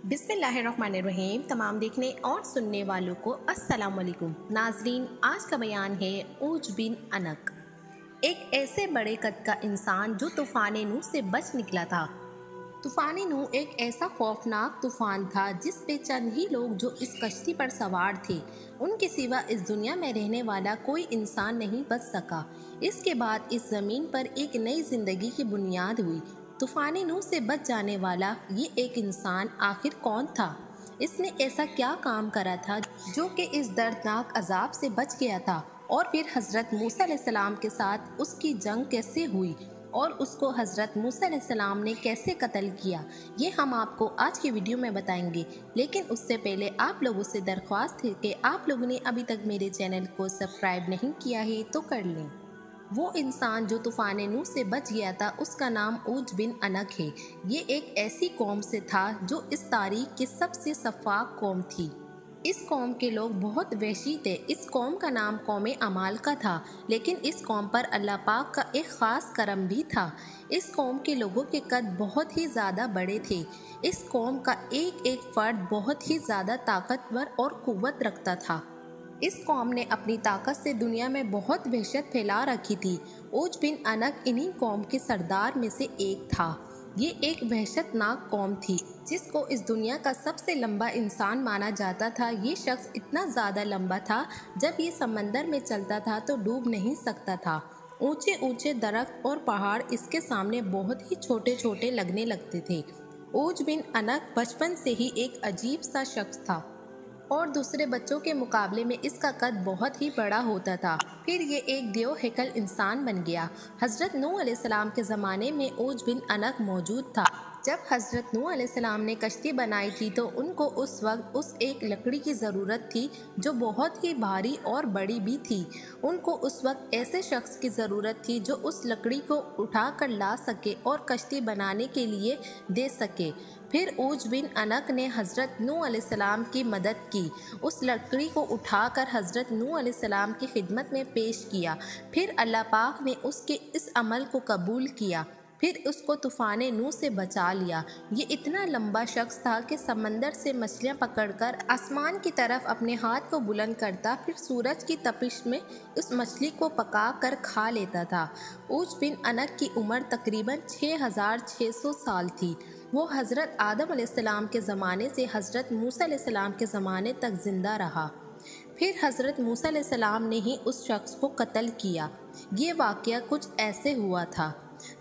बिस्मिल्लाहिर्रहमानिर्रहीम। तमाम देखने और सुनने वालों को अस्सलाम वालेकुम। नाजरीन, आज का बयान है ऊज बिन अनक, एक ऐसे बड़े कद का इंसान जो तूफान नूह से बच निकला था। तूफान नूह एक ऐसा खौफनाक तूफान था जिस पे चंद ही लोग जो इस कश्ती पर सवार थे, उनके सिवा इस दुनिया में रहने वाला कोई इंसान नहीं बच सका। इसके बाद इस ज़मीन पर एक नई जिंदगी की बुनियाद हुई। तूफान नूह से बच जाने वाला ये एक इंसान आखिर कौन था? इसने ऐसा क्या काम करा था जो कि इस दर्दनाक अजाब से बच गया था? और फिर हज़रत मूसा अलैहिस्सलाम के साथ उसकी जंग कैसे हुई और उसको हज़रत मूसा अलैहिस्सलाम ने कैसे कत्ल किया, ये हम आपको आज की वीडियो में बताएंगे। लेकिन उससे पहले आप लोगों से दरख्वास्त है कि आप लोगों ने अभी तक मेरे चैनल को सब्सक्राइब नहीं किया है तो कर लें। वो इंसान जो तूफान नूह से बच गया था उसका नाम ऊज बिन अनक है। ये एक ऐसी कौम से था जो इस तारीख की सबसे सफाक कौम थी। इस कौम के लोग बहुत वहशी थे। इस कौम का नाम कौम अमाल का था, लेकिन इस कौम पर अल्लाह पाक का एक ख़ास करम भी था। इस कौम के लोगों के कद बहुत ही ज़्यादा बड़े थे। इस कौम का एक एक फ़र्द बहुत ही ज़्यादा ताकतवर और क़ुव्वत रखता था। इस कौम ने अपनी ताकत से दुनिया में बहुत वहशत फैला रखी थी। ऊज बिन अनक इन्हीं कौम के सरदार में से एक था। ये एक वहशतनाक कौम थी जिसको इस दुनिया का सबसे लंबा इंसान माना जाता था। ये शख्स इतना ज़्यादा लंबा था, जब ये समंदर में चलता था तो डूब नहीं सकता था। ऊंचे ऊंचे दरख्त और पहाड़ इसके सामने बहुत ही छोटे छोटे लगने लगते थे। ऊज बिन अनक बचपन से ही एक अजीब सा शख्स था और दूसरे बच्चों के मुकाबले में इसका कद बहुत ही बड़ा होता था। फिर ये एक देव हैकल इंसान बन गया। हज़रत नूह अलैहिस्सलाम के ज़माने में ऊज बिन अनक मौजूद था। जब हज़रत नूह अलैहिस्सलाम ने कश्ती बनाई थी तो उनको उस वक्त उस एक लकड़ी की ज़रूरत थी जो बहुत ही भारी और बड़ी भी थी। उनको उस वक्त ऐसे शख्स की ज़रूरत थी जो उस लकड़ी को उठा कर ला सके और कश्ती बनाने के लिए दे सके। फिर ऊज बिन अनक ने हज़रत नूह अलैहिस्सलाम की मदद की। उस लकड़ी को उठाकर हज़रत नूह अलैहिस्सलाम की खिदमत में पेश किया। फिर अल्लाह पाक ने उसके इस अमल को कबूल किया। फिर उसको तूफान नूह से बचा लिया। ये इतना लंबा शख्स था कि समंदर से मछलियाँ पकड़कर आसमान की तरफ अपने हाथ को बुलंद करता, फिर सूरज की तपिश में उस मछली को पका कर खा लेता था। ऊज बिन अनक की उम्र तकरीबन 6600 साल थी। वो हज़रत आदम अलैहिस्सलाम के ज़माने से हज़रत मूसा अलैहिस्सलाम के ज़माने तक ज़िंदा रहा। फिर हज़रत मूसा अलैहिस्सलाम ने ही उस शख्स को कत्ल किया। ये वाक़या कुछ ऐसे हुआ था।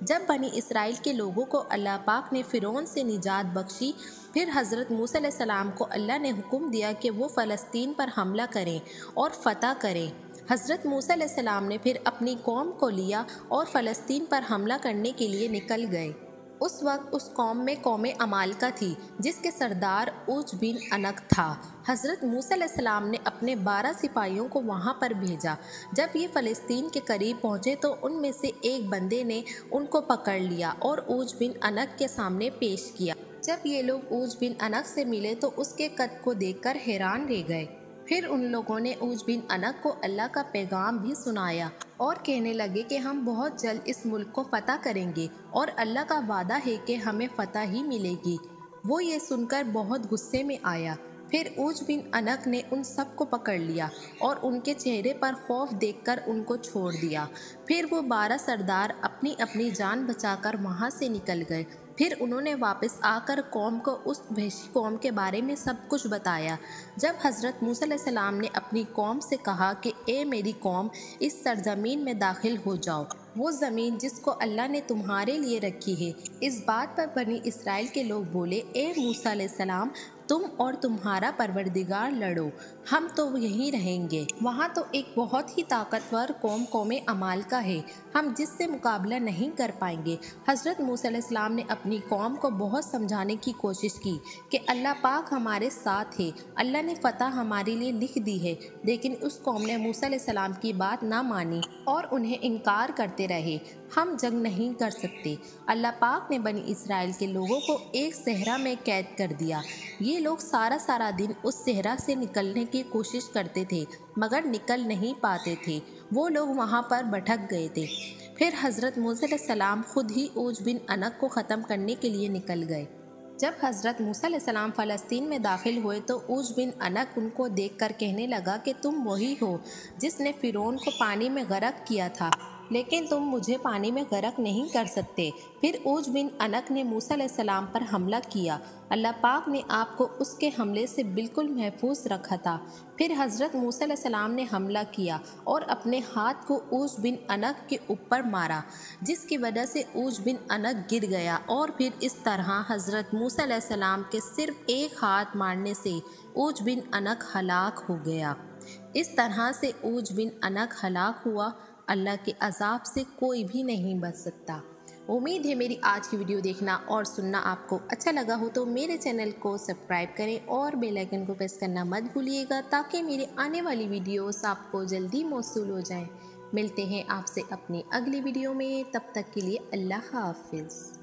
जब बनी इसराइल के लोगों को अल्लाह पाक ने फ़िरौन से निजात बख्शी, फिर हज़रत मूसा अलैहिस्सलाम को अल्लाह ने हुक्म दिया कि वो फ़लस्तीन पर हमला करें और फ़तह करें। हज़रत मूसा अलैहिस्सलाम ने फिर अपनी कौम को लिया और फ़लस्तीन पर हमला करने के लिए निकल गए। उस वक्त उस कौम में कौम अमालका थी जिसके सरदार ऊज बिन अनक था। हज़रत मूसा अलैहिस्सलाम ने अपने 12 सिपाहियों को वहाँ पर भेजा। जब ये फ़लस्तीन के करीब पहुँचे तो उनमें से एक बंदे ने उनको पकड़ लिया और ऊज बिन अनक के सामने पेश किया। जब ये लोग ऊज बिन अनक से मिले तो उसके कद को देखकर हैरान रह गए। फिर उन लोगों ने ऊज बिन अनक को अल्लाह का पैगाम भी सुनाया और कहने लगे कि हम बहुत जल्द इस मुल्क को फ़तह करेंगे और अल्लाह का वादा है कि हमें फ़तह ही मिलेगी। वो ये सुनकर बहुत गुस्से में आया। फिर ऊज बिन अनक ने उन सब को पकड़ लिया और उनके चेहरे पर खौफ देखकर उनको छोड़ दिया। फिर वो 12 सरदार अपनी अपनी जान बचाकर वहाँ से निकल गए। फिर उन्होंने वापस आकर कौम को उस वहशी कौम के बारे में सब कुछ बताया। जब हज़रत मूसा अलैहिस्सलाम ने अपनी कौम से कहा कि ए मेरी कौम, इस सरजमीन में दाखिल हो जाओ, वो ज़मीन जिसको अल्लाह ने तुम्हारे लिए रखी है। इस बात पर बनी इसराइल के लोग बोले, ए मूसा अलैहिस्सलाम, तुम और तुम्हारा परवरदिगार लड़ो, हम तो यहीं रहेंगे। वहाँ तो एक बहुत ही ताकतवर कौम अमालका है, हम जिससे मुकाबला नहीं कर पाएंगे। हज़रत मूसा अलैहिस्सलाम ने अपनी कौम को बहुत समझाने की कोशिश की कि अल्लाह पाक हमारे साथ है, अल्लाह ने फ़तह हमारे लिए लिख दी है। लेकिन उस कौम ने मूसा अलैहिस्सलाम की बात ना मानी और उन्हें इनकार करते रहे। हम जंग नहीं कर सकते। अल्लाह पाक ने बनी इसराइल के लोगों को एक सहरा में कैद कर दिया। ये लोग सारा दिन उस सहरा से निकलने की कोशिश करते थे मगर निकल नहीं पाते थे। वो लोग वहाँ पर भटक गए थे। फिर हज़रत मूसा अलैहिस्सलाम खुद ही ऊज बिन अनक को ख़त्म करने के लिए निकल गए। जब हज़रत मूसा अलैहिस्सलाम फ़लस्तीन में दाखिल हुए तो ऊज बिन अनक उनको देखकर कहने लगा कि तुम वही हो जिसने फ़िरौन को पानी में गर्क किया था, लेकिन तुम मुझे पानी में गर्क नहीं कर सकते। फिर ऊज बिन अनक ने मूसा अलैहिस्सलाम पर हमला किया। अल्लाह पाक ने आपको उसके हमले से बिल्कुल महफूज रखा था। फिर हज़रत मूसा अलैहिस्सलाम ने हमला किया और अपने हाथ को ऊज बिन अनक के ऊपर मारा, जिसकी वजह से ऊज बिन अनक गिर गया और फिर इस तरह हज़रत मूसा अलैहिस्सलाम के सिर्फ एक हाथ मारने से ऊज बिन अनक हलाक हो गया। इस तरह से ऊज बिन अनक हलाक हुआ। अल्लाह के अज़ाब से कोई भी नहीं बच सकता। उम्मीद है मेरी आज की वीडियो देखना और सुनना आपको अच्छा लगा हो तो मेरे चैनल को सब्सक्राइब करें और बेल आइकन को प्रेस करना मत भूलिएगा, ताकि मेरी आने वाली वीडियोस आपको जल्दी मौसूल हो जाएं। मिलते हैं आपसे अपनी अगली वीडियो में, तब तक के लिए अल्लाह हाफ़िज़।